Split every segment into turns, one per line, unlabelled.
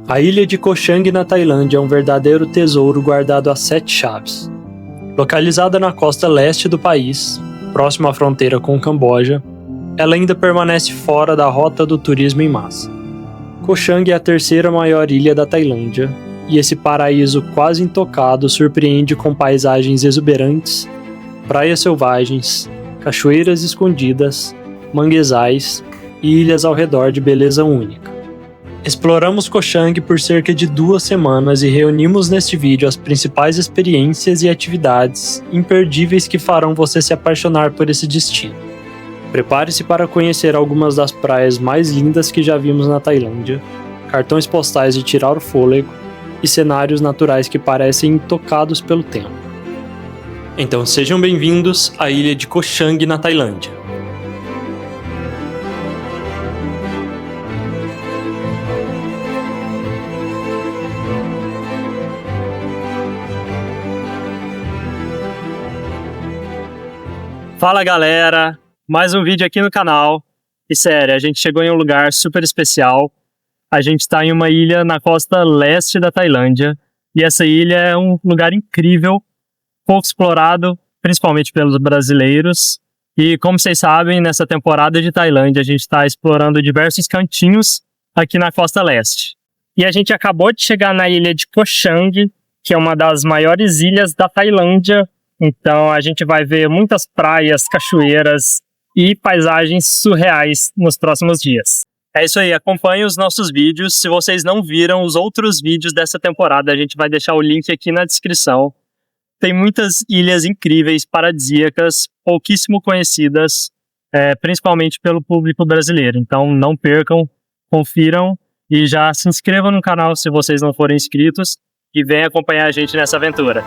A ilha de Koh Chang na Tailândia é um verdadeiro tesouro guardado a 7 chaves. Localizada na costa leste do país, próximo à fronteira com o Camboja, ela ainda permanece fora da rota do turismo em massa. Koh Chang é a terceira maior ilha da Tailândia, e esse paraíso quase intocado surpreende com paisagens exuberantes, praias selvagens, cachoeiras escondidas, manguezais e ilhas ao redor de beleza única. Exploramos Koh Chang por cerca de 2 semanas e reunimos neste vídeo as principais experiências e atividades imperdíveis que farão você se apaixonar por esse destino. Prepare-se para conhecer algumas das praias mais lindas que já vimos na Tailândia, cartões postais de tirar o fôlego e cenários naturais que parecem intocados pelo tempo. Então sejam bem-vindos à ilha de Koh Chang na Tailândia. Fala galera, mais um vídeo aqui no canal. E sério, a gente chegou em um lugar super especial. A gente está em uma ilha na costa leste da Tailândia. E essa ilha é um lugar incrível, pouco explorado, principalmente pelos brasileiros. E como vocês sabem, nessa temporada de Tailândia a gente está explorando diversos cantinhos aqui na costa leste. E a gente acabou de chegar na ilha de Koh Chang, que é uma das maiores ilhas da Tailândia. Então a gente vai ver muitas praias, cachoeiras e paisagens surreais nos próximos dias. É isso aí, acompanhem os nossos vídeos. Se vocês não viram os outros vídeos dessa temporada, a gente vai deixar o link aqui na descrição. Tem muitas ilhas incríveis, paradisíacas, pouquíssimo conhecidas, principalmente pelo público brasileiro. Então não percam, confiram e já se inscrevam no canal se vocês não forem inscritos e venham acompanhar a gente nessa aventura.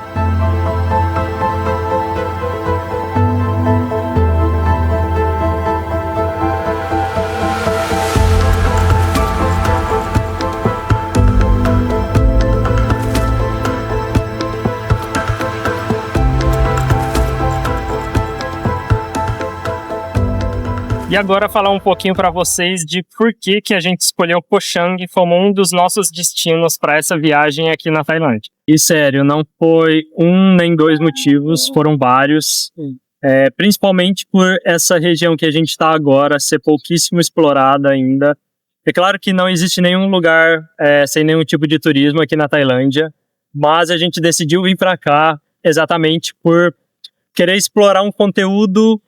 E agora falar um pouquinho para vocês de por que a gente escolheu Koh Chang como um dos nossos destinos para essa viagem aqui na Tailândia. E sério, não foi um nem dois motivos, foram vários. Principalmente por essa região que a gente está agora ser pouquíssimo explorada ainda. É claro que não existe nenhum lugar sem nenhum tipo de turismo aqui na Tailândia, mas a gente decidiu vir para cá exatamente por querer explorar um conteúdo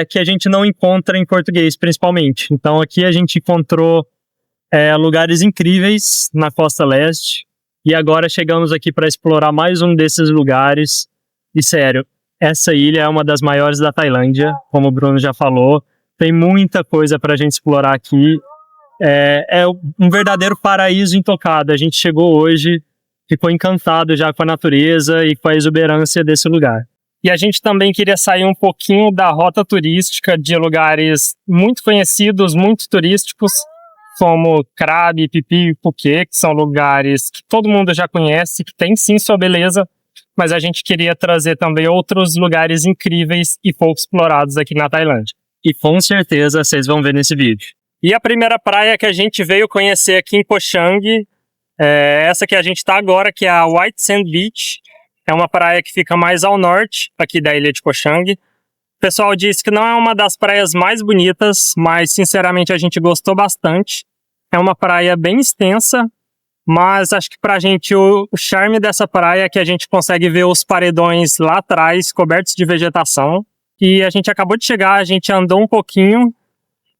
que a gente não encontra em português, principalmente. Então aqui a gente encontrou lugares incríveis na costa leste e agora chegamos aqui para explorar mais um desses lugares. E sério, essa ilha é uma das maiores da Tailândia, como o Bruno já falou. Tem muita coisa para a gente explorar aqui. É um verdadeiro paraíso intocado. A gente chegou hoje, ficou encantado já com a natureza e com a exuberância desse lugar. E a gente também queria sair um pouquinho da rota turística de lugares muito conhecidos, muito turísticos, como Krabi, Pipi e Phuket, que são lugares que todo mundo já conhece, que tem sim sua beleza, mas a gente queria trazer também outros lugares incríveis e pouco explorados aqui na Tailândia. E com certeza vocês vão ver nesse vídeo. E a primeira praia que a gente veio conhecer aqui em Koh Chang é essa que a gente está agora, que é a White Sand Beach. É uma praia que fica mais ao norte aqui da ilha de Koh Chang. O pessoal disse que não é uma das praias mais bonitas, mas sinceramente a gente gostou bastante. É uma praia bem extensa, mas acho que pra gente o charme dessa praia é que a gente consegue ver os paredões lá atrás, cobertos de vegetação. E a gente acabou de chegar, a gente andou um pouquinho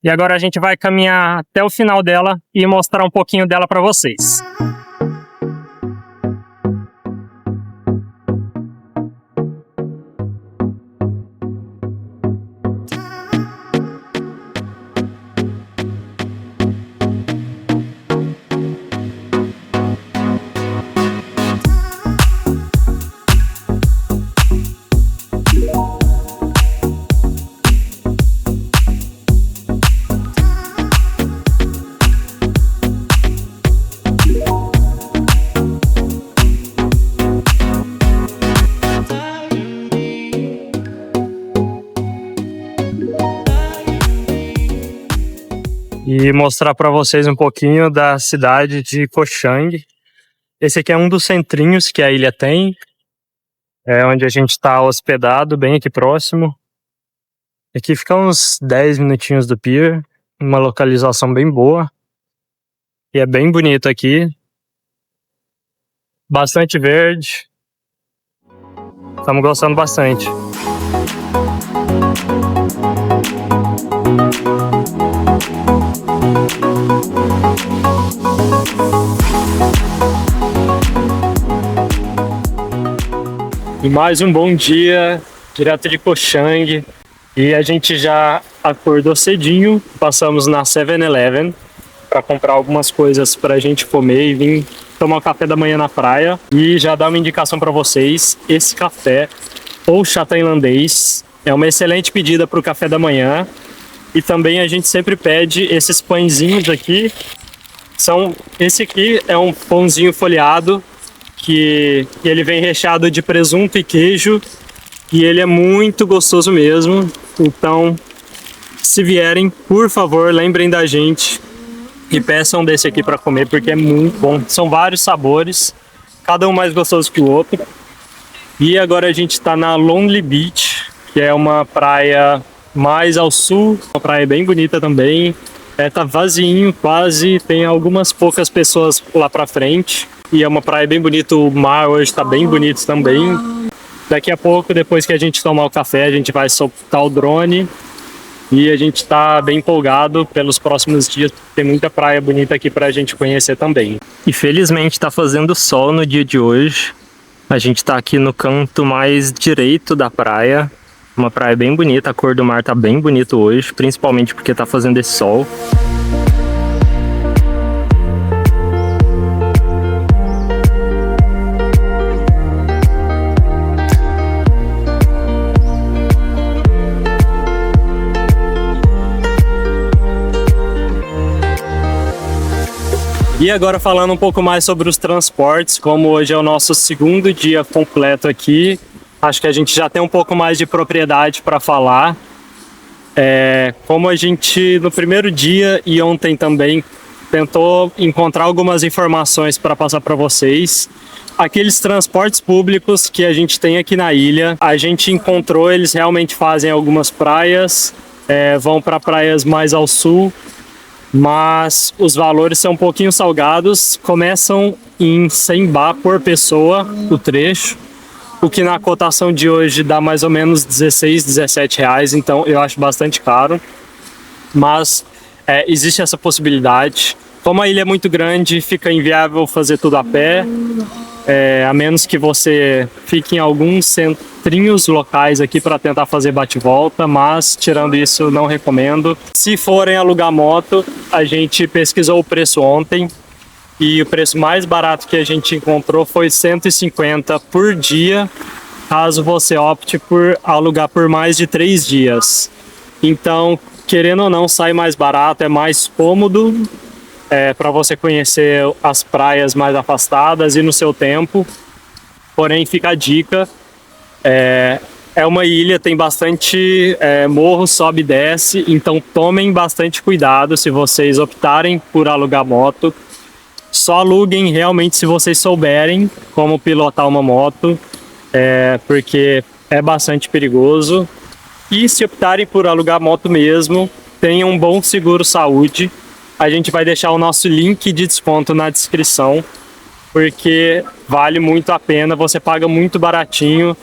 e agora a gente vai caminhar até o final dela e mostrar um pouquinho dela pra vocês. e mostrar para vocês um pouquinho da cidade de Koh Chang. Esse aqui é um dos centrinhos que a ilha tem, é onde a gente está hospedado, bem aqui próximo. Aqui fica uns 10 minutinhos do pier, uma localização bem boa. E é bem bonito aqui. Bastante verde. Estamos gostando bastante. E mais um bom dia, direto de Koh Chang. E a gente já acordou cedinho, passamos na 7-Eleven para comprar algumas coisas para a gente comer e vir tomar um café da manhã na praia. E já dar uma indicação para vocês, esse café, ou chá tailandês, é uma excelente pedida para o café da manhã. E também a gente sempre pede esses pãezinhos aqui. Esse aqui é um pãozinho folheado, que ele vem recheado de presunto e queijo. E ele é muito gostoso mesmo. Então, se vierem, por favor, lembrem da gente e peçam desse aqui para comer, porque é muito bom. São vários sabores, cada um mais gostoso que o outro. E agora a gente está na Lonely Beach, que é uma praia mais ao sul, uma praia bem bonita também. Tá vazinho, quase, tem algumas poucas pessoas lá para frente. E é uma praia bem bonita, o mar hoje está bem bonito também. Daqui a pouco, depois que a gente tomar o café, a gente vai soltar o drone. E a gente está bem empolgado pelos próximos dias. Tem muita praia bonita aqui para a gente conhecer também. E felizmente está fazendo sol no dia de hoje. A gente está aqui no canto mais direito da praia. Uma praia bem bonita, a cor do mar está bem bonito hoje, principalmente porque está fazendo esse sol. E agora falando um pouco mais sobre os transportes, como hoje é o nosso segundo dia completo aqui, acho que a gente já tem um pouco mais de propriedade para falar. Como a gente no primeiro dia e ontem também tentou encontrar algumas informações para passar para vocês, aqueles transportes públicos que a gente tem aqui na ilha, a gente encontrou, eles realmente fazem algumas praias, vão para praias mais ao sul, mas os valores são um pouquinho salgados, começam em 100 baht por pessoa o trecho, o que na cotação de hoje dá mais ou menos 16, 17 reais, então eu acho bastante caro, mas existe essa possibilidade. Como a ilha é muito grande, fica inviável fazer tudo a pé, a menos que você fique em alguns centrinhos locais aqui para tentar fazer bate-volta, mas tirando isso não recomendo. Se forem alugar moto, a gente pesquisou o preço ontem e o preço mais barato que a gente encontrou foi 150 por dia, caso você opte por alugar por mais de 3 dias. Então, querendo ou não, sai mais barato, é mais cômodo, para você conhecer as praias mais afastadas e no seu tempo. Porém, fica a dica, é uma ilha, tem bastante morro, sobe e desce, então tomem bastante cuidado se vocês optarem por alugar moto. Só aluguem realmente se vocês souberem como pilotar uma moto, porque é bastante perigoso. E se optarem por alugar moto mesmo, tenham um bom seguro saúde. A gente vai deixar o nosso link de desconto na descrição, porque vale muito a pena, você paga muito baratinho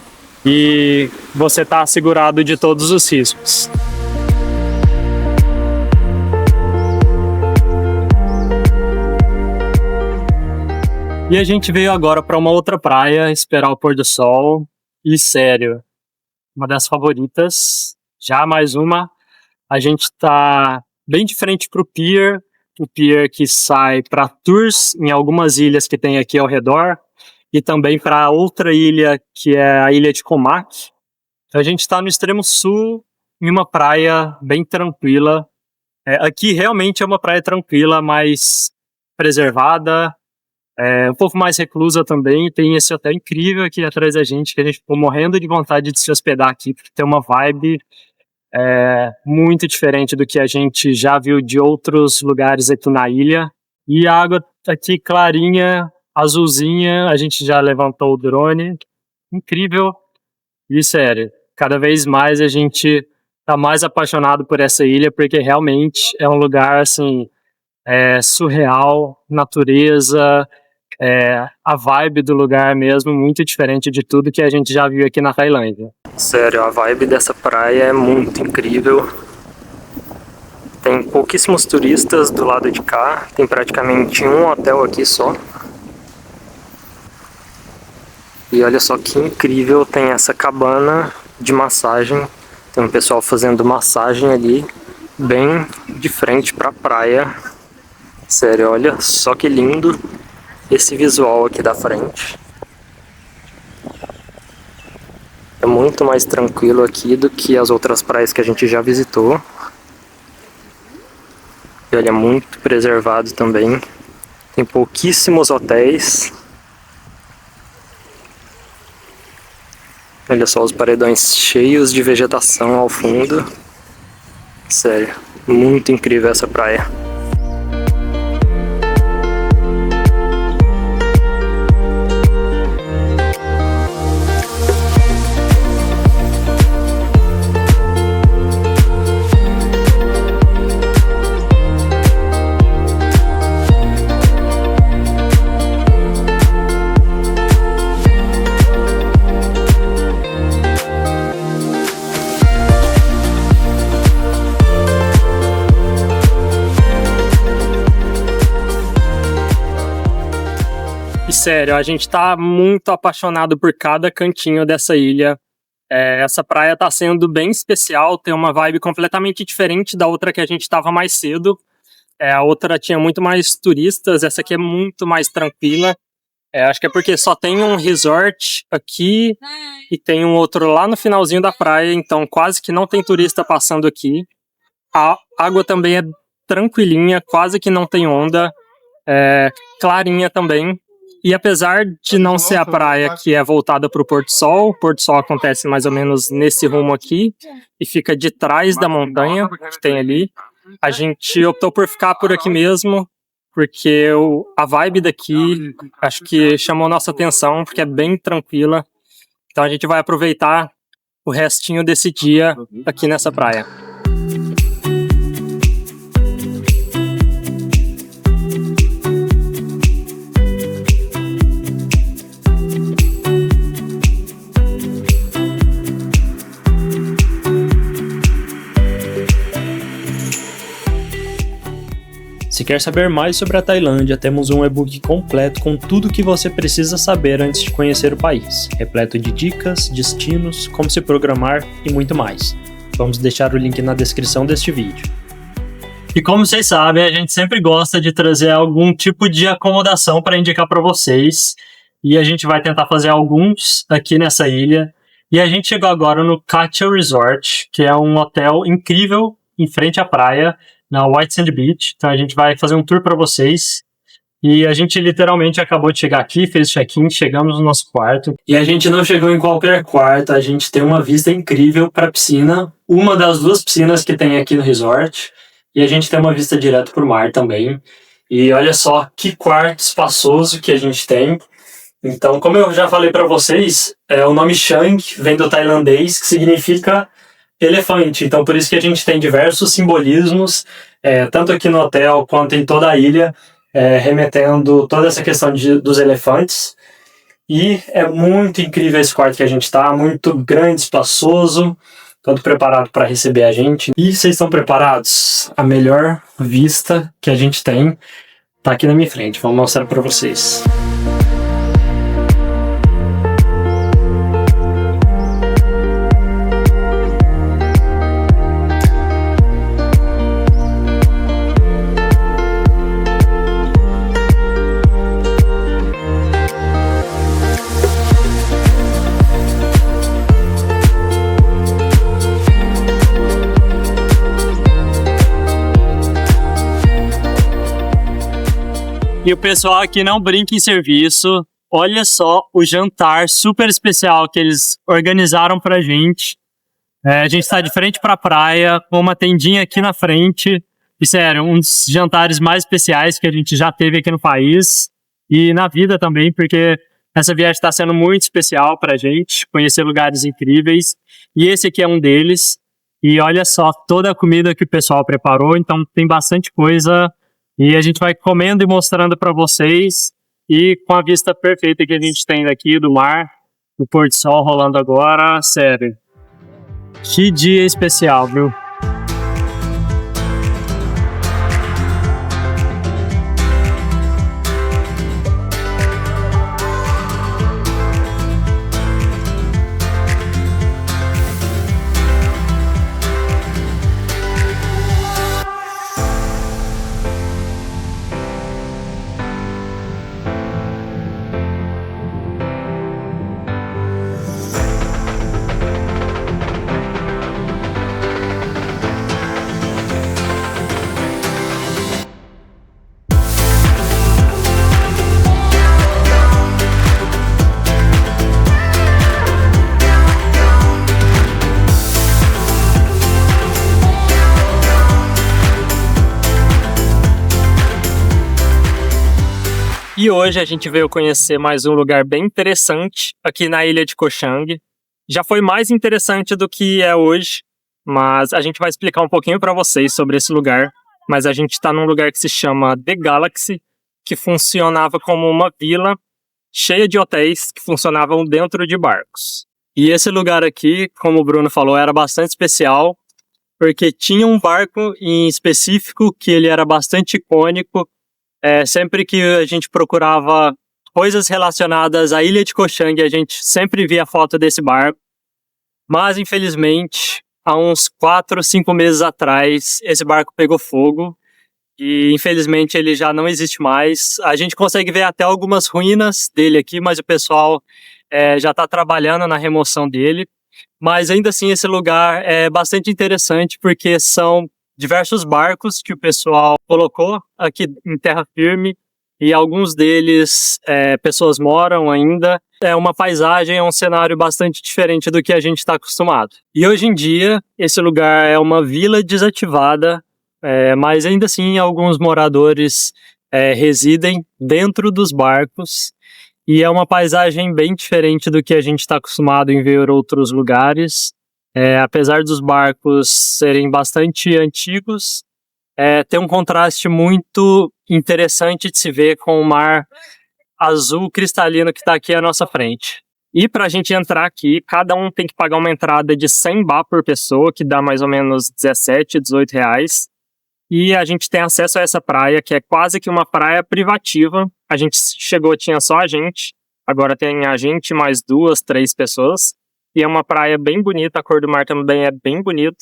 e você está assegurado de todos os riscos. E a gente veio agora para uma outra praia esperar o pôr do sol. E sério, uma das favoritas, já mais uma. A gente está bem de frente para o pier que sai para tours em algumas ilhas que tem aqui ao redor e também para outra ilha que é a ilha de Koh Mak. Então, a gente está no extremo sul, em uma praia bem tranquila. Aqui realmente é uma praia tranquila, mais preservada, um pouco mais reclusa também. Tem esse hotel incrível aqui atrás da gente, que a gente ficou morrendo de vontade de se hospedar aqui, porque tem uma vibe muito diferente do que a gente já viu de outros lugares aqui na ilha. E a água aqui clarinha, azulzinha, a gente já levantou o drone. Incrível. E sério, cada vez mais a gente tá mais apaixonado por essa ilha, porque realmente é um lugar, assim, surreal, natureza, a vibe do lugar mesmo, muito diferente de tudo que a gente já viu aqui na Tailândia. Sério, a vibe dessa praia é muito incrível. Tem pouquíssimos turistas do lado de cá, tem praticamente um hotel aqui só. E olha só que incrível, tem essa cabana de massagem. Tem um pessoal fazendo massagem ali, bem de frente para a praia. Sério, olha só que lindo esse visual aqui da frente. É muito mais tranquilo aqui do que as outras praias que a gente já visitou. E olha, muito preservado também. Tem pouquíssimos hotéis. Olha só os paredões cheios de vegetação ao fundo. Sério, muito incrível essa praia. Sério, a gente tá muito apaixonado por cada cantinho dessa ilha. Essa praia tá sendo bem especial, tem uma vibe completamente diferente da outra que a gente tava mais cedo. A outra tinha muito mais turistas, essa aqui é muito mais tranquila. Acho que é porque só tem um resort aqui e tem um outro lá no finalzinho da praia, então quase que não tem turista passando aqui. A água também é tranquilinha, quase que não tem onda, clarinha também. E apesar de não ser a praia que é voltada para o Pôr do Sol, o Pôr do Sol acontece mais ou menos nesse rumo aqui e fica de trás da montanha que tem ali. A gente optou por ficar por aqui mesmo, porque a vibe daqui acho que chamou nossa atenção, porque é bem tranquila. Então a gente vai aproveitar o restinho desse dia aqui nessa praia.
Se quer saber mais sobre a Tailândia, temos um e-book completo com tudo o que você precisa saber antes de conhecer o país, repleto de dicas, destinos, como se programar e muito mais. Vamos deixar o link na descrição deste vídeo.
E como vocês sabem, a gente sempre gosta de trazer algum tipo de acomodação para indicar para vocês, e a gente vai tentar fazer alguns aqui nessa ilha. E a gente chegou agora no Katia Resort, que é um hotel incrível em frente à praia, na White Sand Beach. Então a gente vai fazer um tour para vocês. E a gente literalmente acabou de chegar aqui, fez check-in, chegamos no nosso quarto. E a gente não chegou em qualquer quarto, a gente tem uma vista incrível para a piscina, uma das duas piscinas que tem aqui no resort. E a gente tem uma vista direto para o mar também. E olha só que quarto espaçoso que a gente tem. Então, como eu já falei para vocês, o nome Chang vem do tailandês, que significa elefante. Então, por isso que a gente tem diversos simbolismos, tanto aqui no hotel quanto em toda a ilha, remetendo toda essa questão dos elefantes. E é muito incrível esse quarto que a gente está, muito grande, espaçoso, todo preparado para receber a gente. E vocês estão preparados? A melhor vista que a gente tem está aqui na minha frente. Vou mostrar para vocês. E o pessoal aqui não brinca em serviço. Olha só o jantar super especial que eles organizaram pra gente. A gente está de frente para a praia, com uma tendinha aqui na frente. E sério, um dos jantares mais especiais que a gente já teve aqui no país e na vida também, porque essa viagem está sendo muito especial para a gente, conhecer lugares incríveis. E esse aqui é um deles. E olha só toda a comida que o pessoal preparou, então tem bastante coisa. E a gente vai comendo e mostrando para vocês. E com a vista perfeita que a gente tem daqui do mar, o pôr do sol rolando agora, sério. Que dia especial, viu? E hoje a gente veio conhecer mais um lugar bem interessante aqui na ilha de Koh Chang. Já foi mais interessante do que é hoje, mas a gente vai explicar um pouquinho para vocês sobre esse lugar. Mas a gente está num lugar que se chama The Galaxy, que funcionava como uma vila cheia de hotéis que funcionavam dentro de barcos. E esse lugar aqui, como o Bruno falou, era bastante especial, porque tinha um barco em específico que ele era bastante icônico. Sempre que a gente procurava coisas relacionadas à ilha de Koh Chang, a gente sempre via foto desse barco. Mas, infelizmente, há uns 4 ou 5 meses atrás, esse barco pegou fogo. E, infelizmente, ele já não existe mais. A gente consegue ver até algumas ruínas dele aqui, mas o pessoal já está trabalhando na remoção dele. Mas, ainda assim, esse lugar é bastante interessante, porque são diversos barcos que o pessoal colocou aqui em terra firme e alguns deles pessoas moram ainda. É uma paisagem, é um cenário bastante diferente do que a gente está acostumado. E hoje em dia, esse lugar é uma vila desativada, mas ainda assim alguns moradores residem dentro dos barcos e é uma paisagem bem diferente do que a gente está acostumado em ver em outros lugares. Apesar dos barcos serem bastante antigos, tem um contraste muito interessante de se ver com o mar azul cristalino que está aqui à nossa frente. E para a gente entrar aqui, cada um tem que pagar uma entrada de 100 baht por pessoa, que dá mais ou menos 17, 18 reais. E a gente tem acesso a essa praia, que é quase que uma praia privativa. A gente chegou, tinha só a gente, agora tem a gente mais 2, 3 pessoas. E é uma praia bem bonita, a cor do mar também é bem bonito.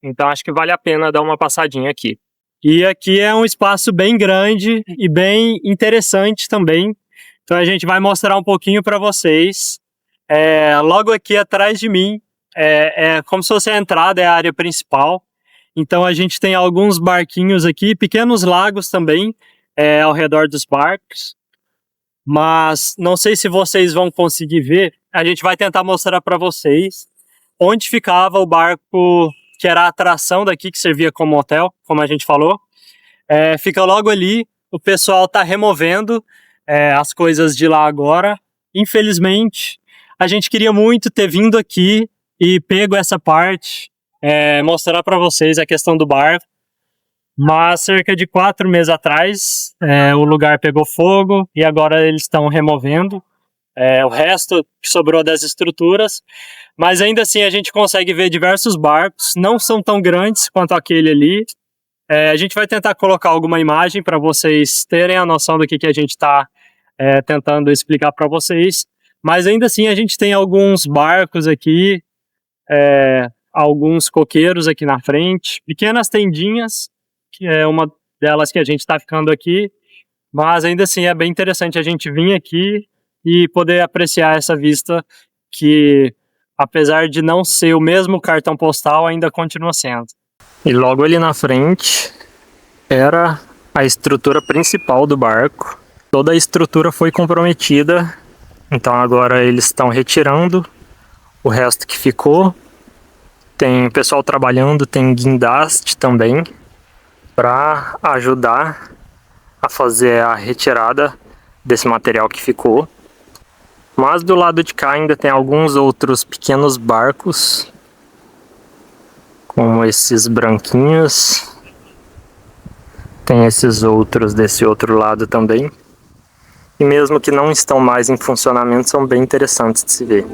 Então acho que vale a pena dar uma passadinha aqui. E aqui é um espaço bem grande e bem interessante também. Então a gente vai mostrar um pouquinho para vocês. Logo aqui atrás de mim, como se fosse a entrada, é a área principal. Então a gente tem alguns barquinhos aqui, pequenos lagos também, ao redor dos barcos. Mas não sei se vocês vão conseguir ver. A gente vai tentar mostrar para vocês onde ficava o barco, que era a atração daqui, que servia como hotel, como a gente falou. Fica logo ali, o pessoal está removendo as coisas de lá agora. Infelizmente, a gente queria muito ter vindo aqui e pego essa parte, mostrar para vocês a questão do barco. Mas cerca de 4 meses atrás, o lugar pegou fogo e agora eles estão removendo o resto que sobrou das estruturas. Mas ainda assim a gente consegue ver diversos barcos, não são tão grandes quanto aquele ali. A gente vai tentar colocar alguma imagem para vocês terem a noção do que a gente está tentando explicar para vocês. Mas ainda assim a gente tem alguns barcos aqui, alguns coqueiros aqui na frente, pequenas tendinhas, que é uma delas que a gente está ficando aqui, mas ainda assim é bem interessante a gente vir aqui e poder apreciar essa vista que, apesar de não ser o mesmo cartão postal, ainda continua sendo. E logo ali na frente era a estrutura principal do barco. Toda a estrutura foi comprometida, então agora eles estão retirando o resto que ficou. Tem pessoal trabalhando, tem guindaste também para ajudar a fazer a retirada desse material que ficou. Mas do lado de cá ainda tem alguns outros pequenos barcos, como esses branquinhos. Tem esses outros desse outro lado também. E mesmo que não estão mais em funcionamento, são bem interessantes de se ver.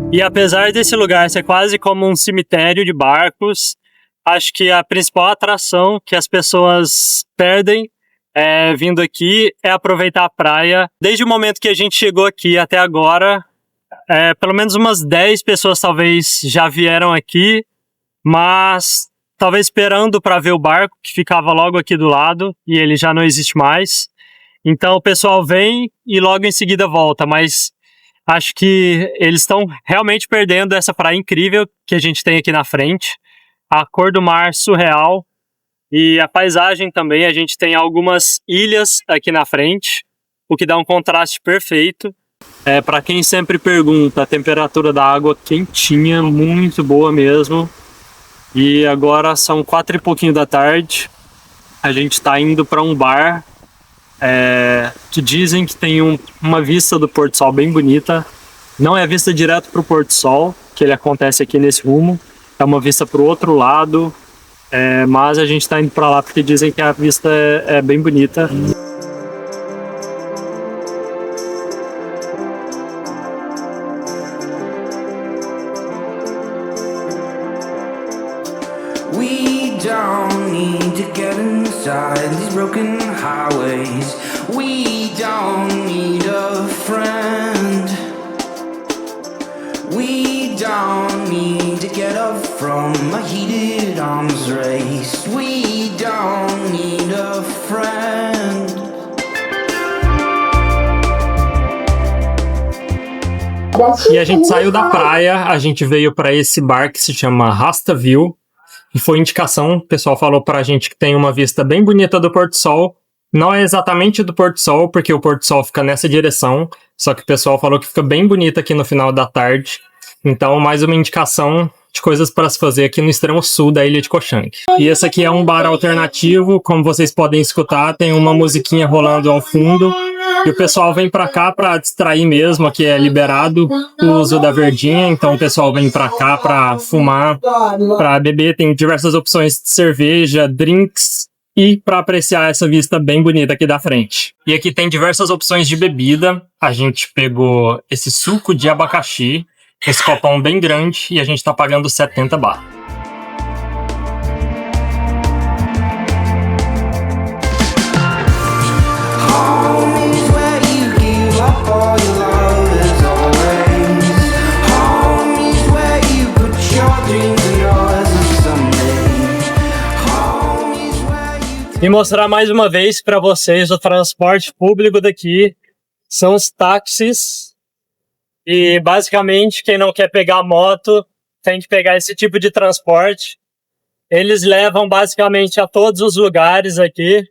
E apesar desse lugar ser quase como um cemitério de barcos, acho que a principal atração que as pessoas perdem vindo aqui é aproveitar a praia. Desde o momento que a gente chegou aqui até agora, pelo menos umas 10 pessoas talvez já vieram aqui, mas talvez esperando para ver o barco que ficava logo aqui do lado e ele já não existe mais. Então o pessoal vem e logo em seguida volta, mas acho que eles estão realmente perdendo essa praia incrível que a gente tem aqui na frente. A cor do mar surreal e a paisagem também. A gente tem algumas ilhas aqui na frente, o que dá um contraste perfeito. Para quem sempre pergunta, a temperatura da água quentinha, muito boa mesmo. E agora são 4 e pouquinho da tarde. A gente está indo para um bar que dizem que tem uma vista do Pôr do Sol bem bonita. Não é a vista direto para o Pôr do Sol, que ele acontece aqui nesse rumo. É uma vista para o outro lado, mas a gente está indo para lá porque dizem que a vista é bem bonita.
We don't need to get inside these broken highways. We don't need a friend. We don't need to get up from a heated arms race. We don't need a friend.
E a gente saiu da praia, a gente veio para esse bar que se chama Rastaville. E foi indicação, o pessoal falou pra gente que tem uma vista bem bonita do Pôr do Sol. Não é exatamente do Pôr do Sol, porque o Pôr do Sol fica nessa direção, só que o pessoal falou que fica bem bonita aqui no final da tarde. Então, mais uma indicação de coisas para se fazer aqui no extremo sul da ilha de Koh Chang. E esse aqui é um bar alternativo, como vocês podem escutar, tem uma musiquinha rolando ao fundo. E o pessoal vem pra cá pra distrair mesmo, aqui é liberado o uso da verdinha, então o pessoal vem pra cá pra fumar, pra beber, tem diversas opções de cerveja, drinks e pra apreciar essa vista bem bonita aqui da frente. E aqui tem diversas opções de bebida, a gente pegou esse suco de abacaxi, esse copão bem grande e a gente tá pagando 70 baht.
E mostrar mais uma vez para vocês o transporte público daqui. São os táxis. E basicamente quem não quer pegar moto tem que pegar esse tipo de transporte. Eles levam basicamente a todos os lugares aqui.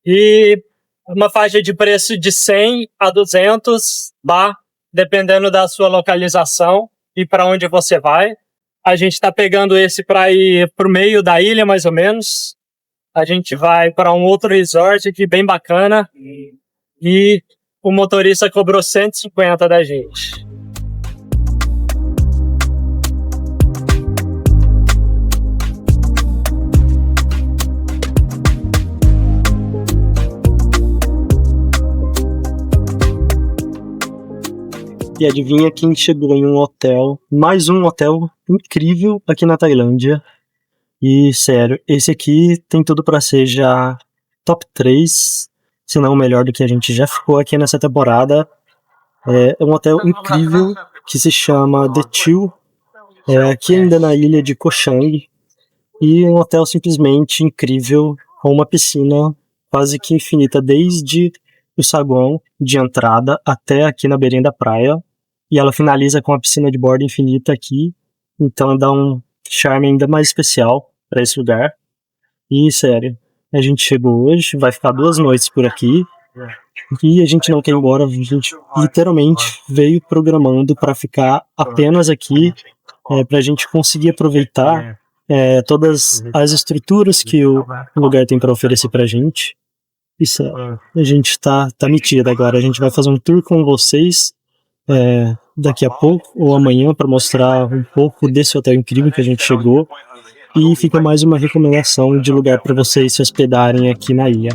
E uma faixa de preço de 100 a 200 baht, dependendo da sua localização e para onde você vai. A gente está pegando esse para ir para o meio da ilha, mais ou menos. A gente vai para um outro resort aqui bem bacana e o motorista cobrou 150 da gente.
E adivinha quem chegou em um hotel, mais um hotel incrível aqui na Tailândia. E sério, esse aqui tem tudo pra ser já top 3, se não o melhor do que a gente já ficou aqui nessa temporada. É um hotel incrível que se chama The Chill, aqui ainda na ilha de Koh Chang. E um hotel simplesmente incrível, com uma piscina quase que infinita, desde o saguão de entrada até aqui na beirinha da praia. E ela finaliza com a piscina de borda infinita aqui, então dá um charme ainda mais especial para esse lugar. E sério, a gente chegou hoje, vai ficar 2 noites por aqui. E a gente não quer ir embora, a gente literalmente veio programando para ficar apenas aqui, para a gente conseguir aproveitar todas as estruturas que o lugar tem para oferecer pra gente. Isso, a gente tá metido agora. A gente vai fazer um tour com vocês daqui a pouco ou amanhã para mostrar um pouco desse hotel incrível que a gente chegou. E fica mais uma recomendação de lugar para vocês se hospedarem aqui na ilha.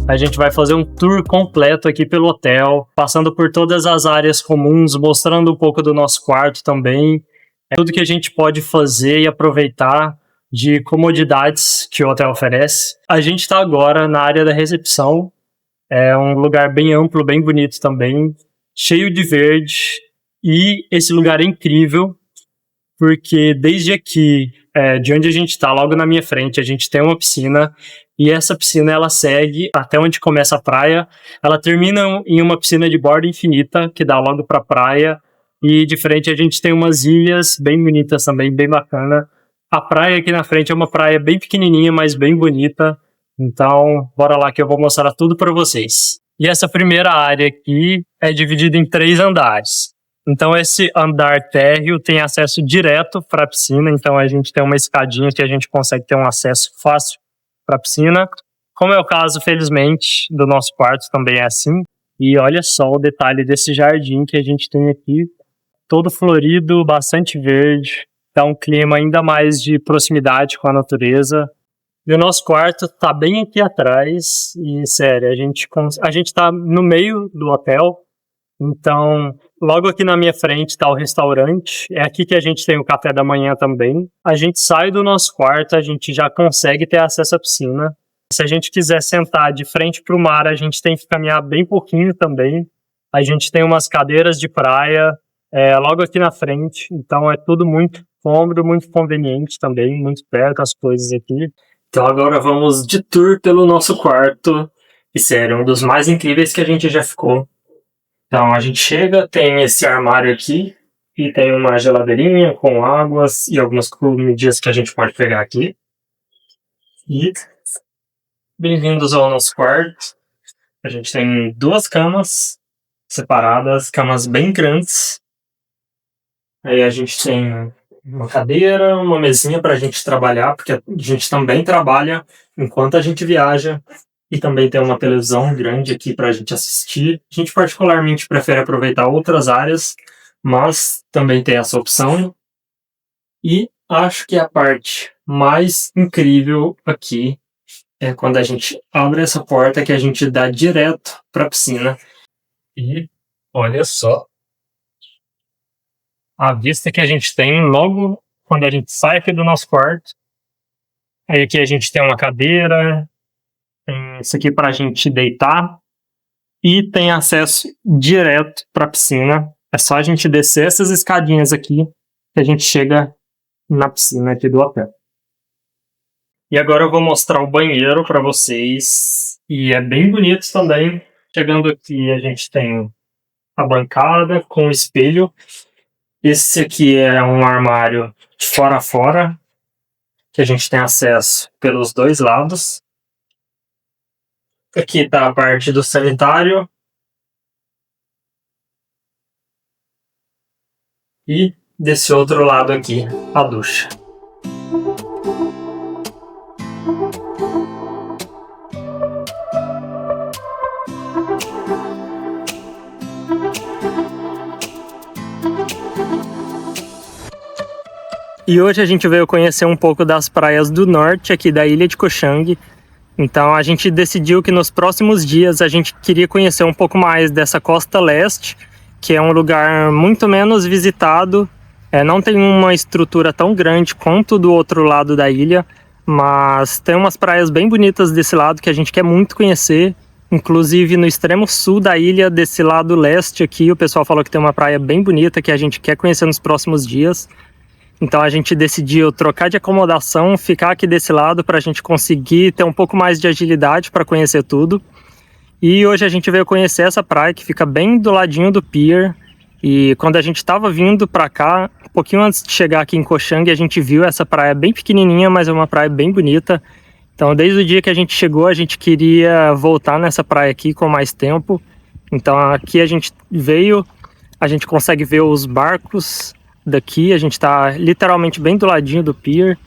A gente vai fazer um tour completo aqui pelo hotel, passando por todas as áreas comuns, mostrando um pouco do nosso quarto também. Tudo que a gente pode fazer e aproveitar de comodidades que o hotel oferece. A gente está agora na área da recepção. É um lugar bem amplo, bem bonito também, cheio de verde. E esse lugar é incrível, porque desde aqui, de onde a gente está, logo na minha frente, a gente tem uma piscina. E essa piscina, ela segue até onde começa a praia. Ela termina em uma piscina de borda infinita, que dá logo para a praia. E de frente a gente tem umas ilhas bem bonitas também, bem bacana. A praia aqui na frente é uma praia bem pequenininha, mas bem bonita. Então, bora lá que eu vou mostrar tudo para vocês. E essa primeira área aqui é dividida em 3 andares. Então, esse andar térreo tem acesso direto para a piscina. Então, a gente tem uma escadinha que a gente consegue ter um acesso fácil para a piscina, como é o caso, felizmente, do nosso quarto também é assim. E olha só o detalhe desse jardim que a gente tem aqui, todo florido, bastante verde, dá um clima ainda mais de proximidade com a natureza. E o nosso quarto tá bem aqui atrás, e sério, a gente tá no meio do hotel, então logo aqui na minha frente tá o restaurante, é aqui que a gente tem o café da manhã também. A gente sai do nosso quarto, a gente já consegue ter acesso à piscina. Se a gente quiser sentar de frente para o mar, a gente tem que caminhar bem pouquinho também. A gente tem umas cadeiras de praia logo aqui na frente, então é tudo muito cômodo, muito conveniente também, muito perto as coisas aqui. Então agora vamos de tour pelo nosso quarto, e sério, um dos mais incríveis que a gente já ficou. Então a gente chega, tem esse armário aqui e tem uma geladeirinha com águas e algumas comidinhas que a gente pode pegar aqui. E bem-vindos ao nosso quarto. A gente tem 2 camas separadas, camas bem grandes. Aí a gente tem uma cadeira, uma mesinha para a gente trabalhar, porque a gente também trabalha enquanto a gente viaja. E também tem uma televisão grande aqui para a gente assistir. A gente particularmente prefere aproveitar outras áreas, mas também tem essa opção. E acho que a parte mais incrível aqui é quando a gente abre essa porta que a gente dá direto para a piscina. E olha só a vista que a gente tem logo quando a gente sai aqui do nosso quarto. Aí aqui a gente tem uma cadeira, tem isso aqui para a gente deitar e tem acesso direto para a piscina. É só a gente descer essas escadinhas aqui que a gente chega na piscina aqui do hotel. E agora eu vou mostrar o banheiro para vocês. E é bem bonito também. Chegando aqui a gente tem a bancada com espelho. Esse aqui é um armário de fora a fora, que a gente tem acesso pelos 2 lados. Aqui está a parte do sanitário. E desse outro lado aqui, a ducha. E hoje a gente veio conhecer um pouco das praias do norte aqui da ilha de Koh Chang. Então a gente decidiu que nos próximos dias a gente queria conhecer um pouco mais dessa costa leste, que é um lugar muito menos visitado, não tem uma estrutura tão grande quanto do outro lado da ilha, mas tem umas praias bem bonitas desse lado que a gente quer muito conhecer. Inclusive no extremo sul da ilha, desse lado leste aqui, o pessoal falou que tem uma praia bem bonita que a gente quer conhecer nos próximos dias. Então a gente decidiu trocar de acomodação, ficar aqui desse lado para a gente conseguir ter um pouco mais de agilidade para conhecer tudo. E hoje a gente veio conhecer essa praia que fica bem do ladinho do pier. E quando a gente estava vindo para cá, um pouquinho antes de chegar aqui em Koh Chang, a gente viu essa praia bem pequenininha, mas é uma praia bem bonita. Então desde o dia que a gente chegou, a gente queria voltar nessa praia aqui com mais tempo. Então aqui a gente veio, a gente consegue ver os barcos daqui, a gente está literalmente bem do ladinho do pier.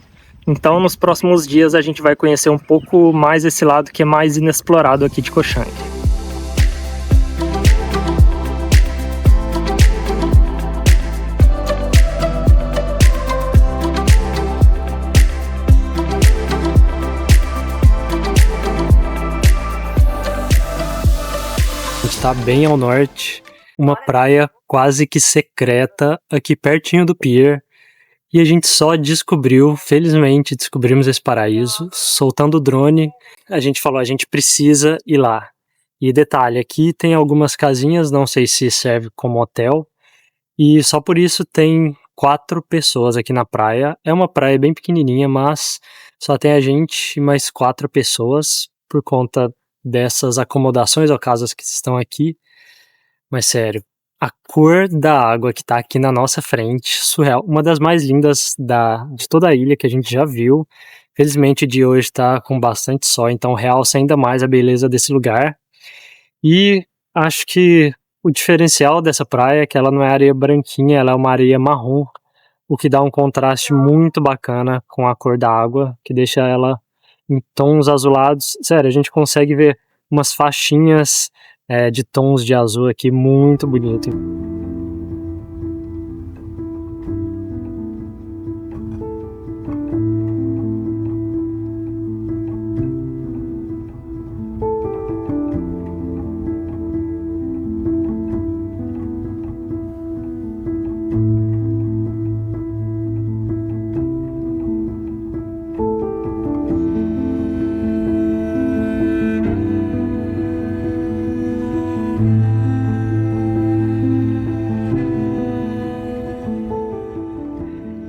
Então nos próximos dias a gente vai conhecer um pouco mais esse lado que é mais inexplorado aqui de Koh Chang.
A gente está bem ao norte, uma praia quase que secreta aqui pertinho do pier, e a gente só descobriu, felizmente descobrimos esse paraíso, soltando o drone. A gente falou, a gente precisa ir lá. E detalhe, aqui tem algumas casinhas, não sei se serve como hotel, e só por isso tem 4 pessoas aqui na praia. É uma praia bem pequenininha, mas só tem a gente e mais 4 pessoas por conta dessas acomodações ou casas que estão aqui. Mas sério, a cor da água que tá aqui na nossa frente, surreal, uma das mais lindas de toda a ilha que a gente já viu. Felizmente o dia hoje tá com bastante sol, então realça ainda mais a beleza desse lugar. E acho que o diferencial dessa praia é que ela não é areia branquinha, ela é uma areia marrom, o que dá um contraste muito bacana com a cor da água, que deixa ela em tons azulados. Sério, a gente consegue ver umas faixinhas de tons de azul aqui, muito bonito.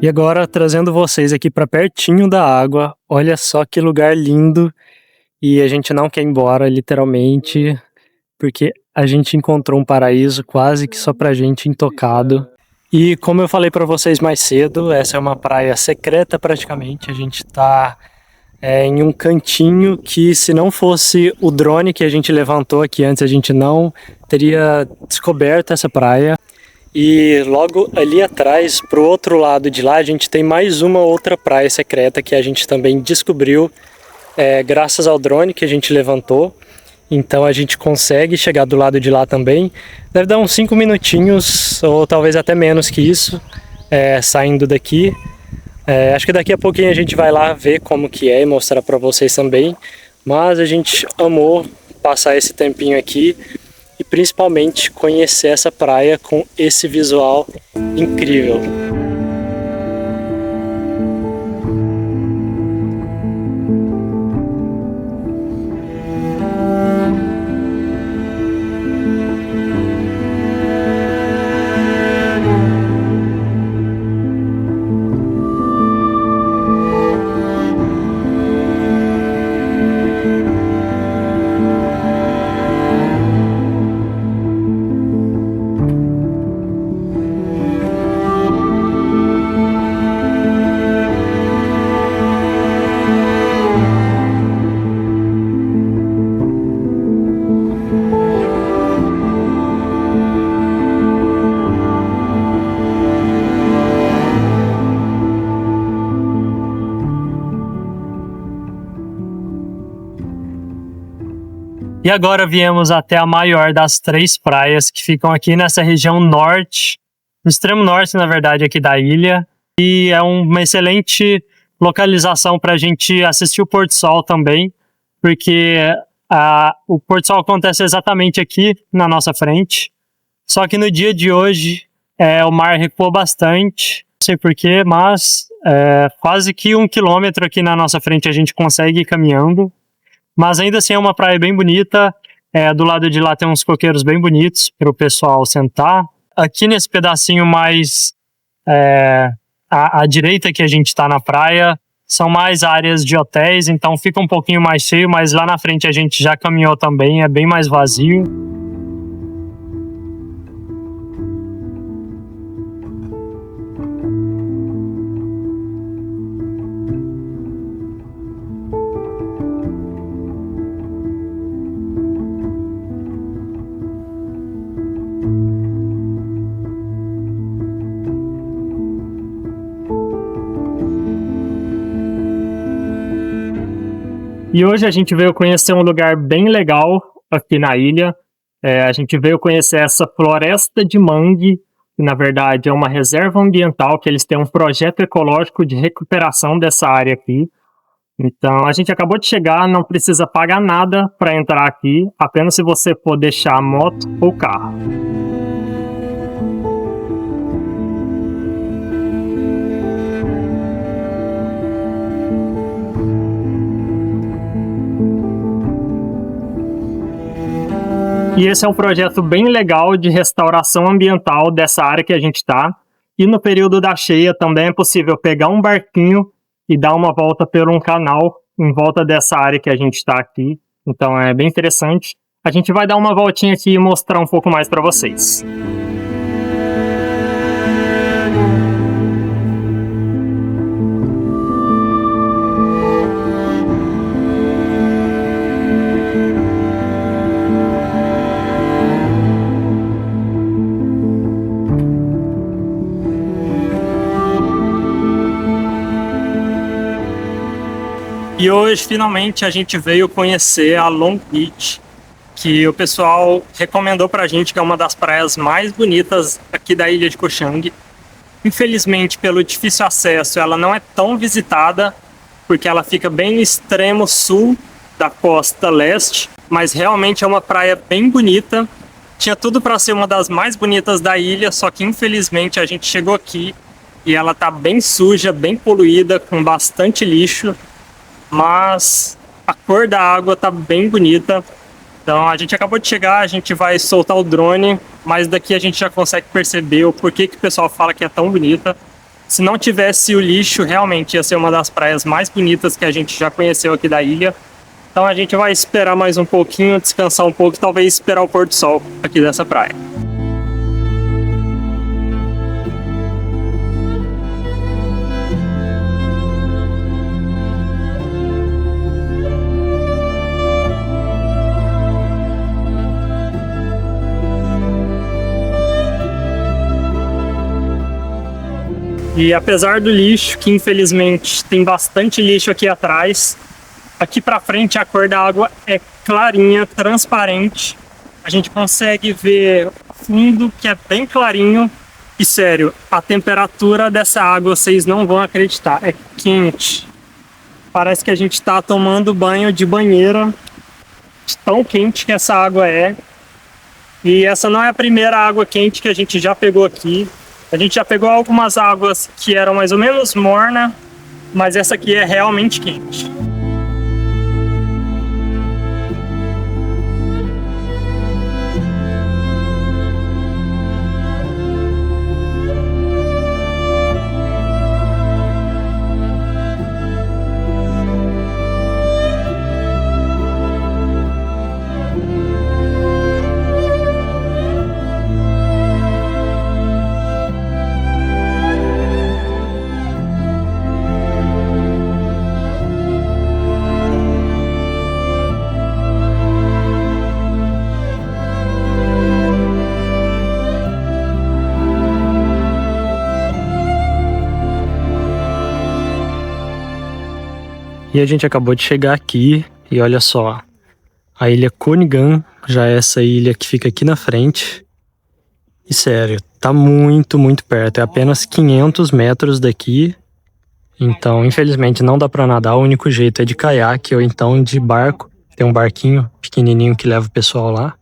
E agora, trazendo vocês aqui para pertinho da água, olha só que lugar lindo. E a gente não quer ir embora, literalmente, porque a gente encontrou um paraíso quase que só pra gente, intocado. E como eu falei para vocês mais cedo, essa é uma praia secreta praticamente. A gente tá em um cantinho que, se não fosse o drone que a gente levantou aqui antes, a gente não teria descoberto essa praia. E logo ali atrás, pro outro lado de lá, a gente tem mais uma outra praia secreta que a gente também descobriu graças ao drone que a gente levantou. Então a gente consegue chegar do lado de lá também. Deve dar uns 5 minutinhos, ou talvez até menos que isso, saindo daqui. Acho que daqui a pouquinho a gente vai lá ver como que é e mostrar para vocês também. Mas a gente amou passar esse tempinho aqui e principalmente conhecer essa praia com esse visual incrível.
E agora viemos até a maior das 3 praias que ficam aqui nessa região norte, no extremo norte, na verdade, aqui da ilha. E é uma excelente localização para a gente assistir o pôr do sol também, porque o pôr do sol acontece exatamente aqui na nossa frente. Só que no dia de hoje o mar recuou bastante, não sei porquê, mas quase que 1 quilômetro aqui na nossa frente a gente consegue ir caminhando. Mas ainda assim é uma praia bem bonita. Do lado de lá tem uns coqueiros bem bonitos para o pessoal sentar. Aqui nesse pedacinho mais à direita que a gente está na praia são mais áreas de hotéis, então fica um pouquinho mais cheio, mas lá na frente a gente já caminhou também, é bem mais vazio. E hoje a gente veio conhecer um lugar bem legal aqui na ilha. A gente veio conhecer essa floresta de mangue, que na verdade é uma reserva ambiental, que eles têm um projeto ecológico de recuperação dessa área aqui. Então a gente acabou de chegar, não precisa pagar nada para entrar aqui, apenas se você for deixar a moto ou carro. E esse é um projeto bem legal de restauração ambiental dessa área que a gente está. E no período da cheia também é possível pegar um barquinho e dar uma volta por um canal em volta dessa área que a gente está aqui. Então é bem interessante. A gente vai dar uma voltinha aqui e mostrar um pouco mais para vocês. E hoje, finalmente, a gente veio conhecer a Long Beach, que o pessoal recomendou pra gente, que é uma das praias mais bonitas aqui da ilha de Koh Chang. Infelizmente, pelo difícil acesso, ela não é tão visitada, porque ela fica bem no extremo sul da costa leste, mas realmente é uma praia bem bonita. Tinha tudo para ser uma das mais bonitas da ilha, só que infelizmente a gente chegou aqui e ela tá bem suja, bem poluída, com bastante lixo. Mas a cor da água tá bem bonita. Então a gente acabou de chegar, a gente vai soltar o drone, mas daqui a gente já consegue perceber o porquê que o pessoal fala que é tão bonita. Se não tivesse o lixo, realmente ia ser uma das praias mais bonitas que a gente já conheceu aqui da ilha. Então a gente vai esperar mais um pouquinho, descansar um pouco e talvez esperar o pôr do sol aqui dessa praia. E apesar do lixo, que infelizmente tem bastante lixo aqui atrás, aqui pra frente a cor da água é clarinha, transparente. A gente consegue ver fundo que é bem clarinho. E sério, a temperatura dessa água vocês não vão acreditar, é quente. Parece que a gente tá tomando banho de banheira, de tão quente que essa água é. E essa não é a primeira água quente que a gente já pegou aqui. A gente já pegou algumas águas que eram mais ou menos mornas, mas essa aqui é realmente quente.
E a gente acabou de chegar aqui e olha só, a ilha Koh Ngan já é essa ilha que fica aqui na frente. E sério, tá muito, muito perto, é apenas 500 metros daqui. Então, infelizmente, não dá pra nadar, o único jeito é de caiaque ou então de barco. Tem um barquinho pequenininho que leva o pessoal lá.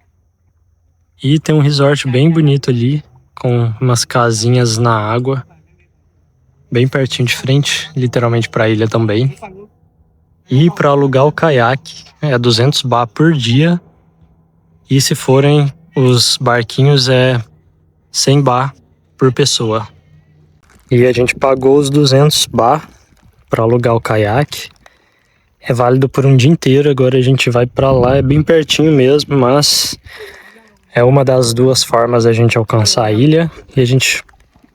E tem um resort bem bonito ali, com umas casinhas na água, bem pertinho de frente, literalmente para a ilha também. E para alugar o caiaque é 200 baht por dia. E se forem os barquinhos é 100 baht por pessoa. E a gente pagou os 200 baht para alugar o caiaque. É válido por um dia inteiro, agora a gente vai para lá, é bem pertinho mesmo, mas é uma das duas formas a gente alcançar a ilha. E a gente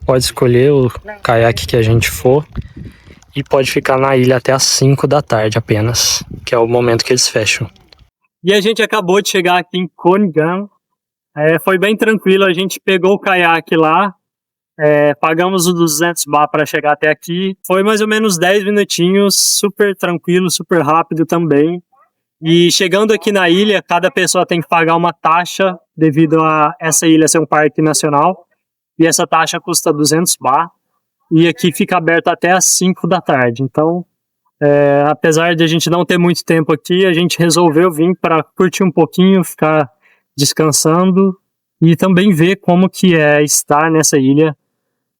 pode escolher o caiaque que a gente for e pode ficar na ilha até às 5 da tarde apenas, que é o momento que eles fecham.
E a gente acabou de chegar aqui em Koh Gang. Foi bem tranquilo, a gente pegou o caiaque lá, pagamos os 200 baht para chegar até aqui. Foi mais ou menos 10 minutinhos, super tranquilo, super rápido também. E chegando aqui na ilha, cada pessoa tem que pagar uma taxa devido a essa ilha ser um parque nacional. E essa taxa custa 200 baht. E aqui fica aberto até às 5 da tarde. Então, apesar de a gente não ter muito tempo aqui, a gente resolveu vir para curtir um pouquinho, ficar descansando e também ver como que é estar nessa ilha,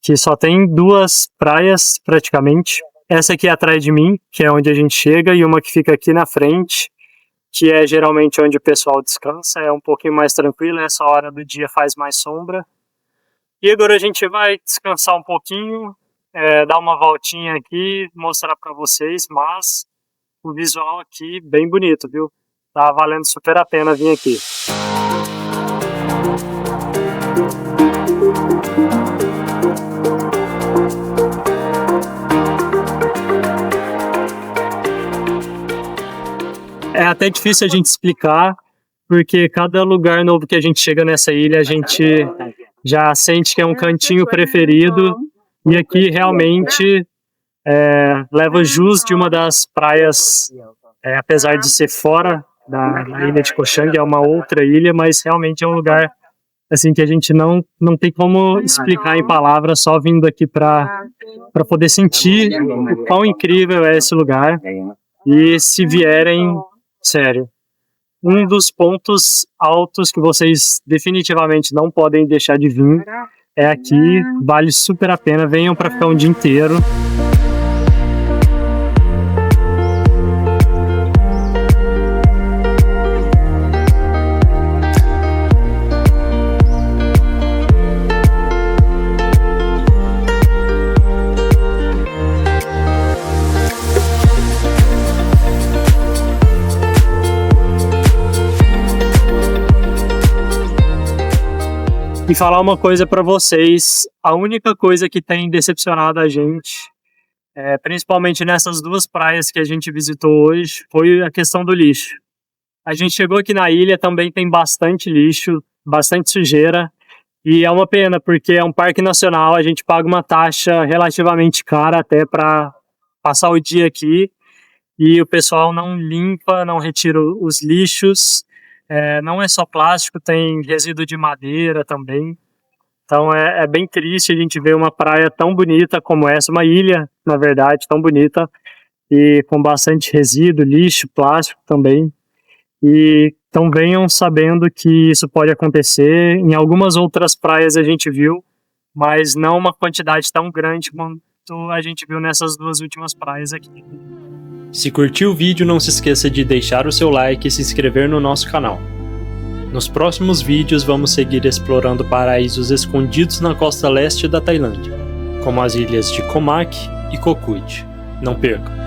que só tem 2 praias praticamente. Essa aqui atrás de mim, que é onde a gente chega, e uma que fica aqui na frente, que é geralmente onde o pessoal descansa, é um pouquinho mais tranquilo, essa hora do dia faz mais sombra. E agora a gente vai descansar um pouquinho, dar uma voltinha aqui, mostrar para vocês, mas o visual aqui bem bonito, viu? Tá valendo super a pena vir aqui. É até difícil a gente explicar, porque cada lugar novo que a gente chega nessa ilha, a gente já sente que é um cantinho preferido. E aqui realmente leva jus de uma das praias, apesar de ser fora da ilha de Koh Chang, é uma outra ilha, mas realmente é um lugar assim que a gente não tem como explicar em palavras, só vindo aqui para poder sentir o quão incrível é esse lugar. E se vierem, sério, um dos pontos altos que vocês definitivamente não podem deixar de vir é aqui, vale super a pena, venham para ficar um dia inteiro. E falar uma coisa para vocês, a única coisa que tem decepcionado a gente, principalmente nessas 2 praias que a gente visitou hoje, foi a questão do lixo. A gente chegou aqui na ilha, também tem bastante lixo, bastante sujeira, e é uma pena, porque é um parque nacional, a gente paga uma taxa relativamente cara até para passar o dia aqui, e o pessoal não limpa, não retira os lixos. Não é só plástico, tem resíduo de madeira também. Então é bem triste a gente ver uma praia tão bonita como essa, uma ilha, na verdade, tão bonita, e com bastante resíduo, lixo, plástico também. E então venham sabendo que isso pode acontecer. Em algumas outras praias a gente viu, mas não uma quantidade tão grande quanto a gente viu nessas 2 últimas praias aqui.
Se curtiu o vídeo, não se esqueça de deixar o seu like e se inscrever no nosso canal. Nos próximos vídeos vamos seguir explorando paraísos escondidos na costa leste da Tailândia, como as ilhas de Koh Mak e Koh Kood. Não perca!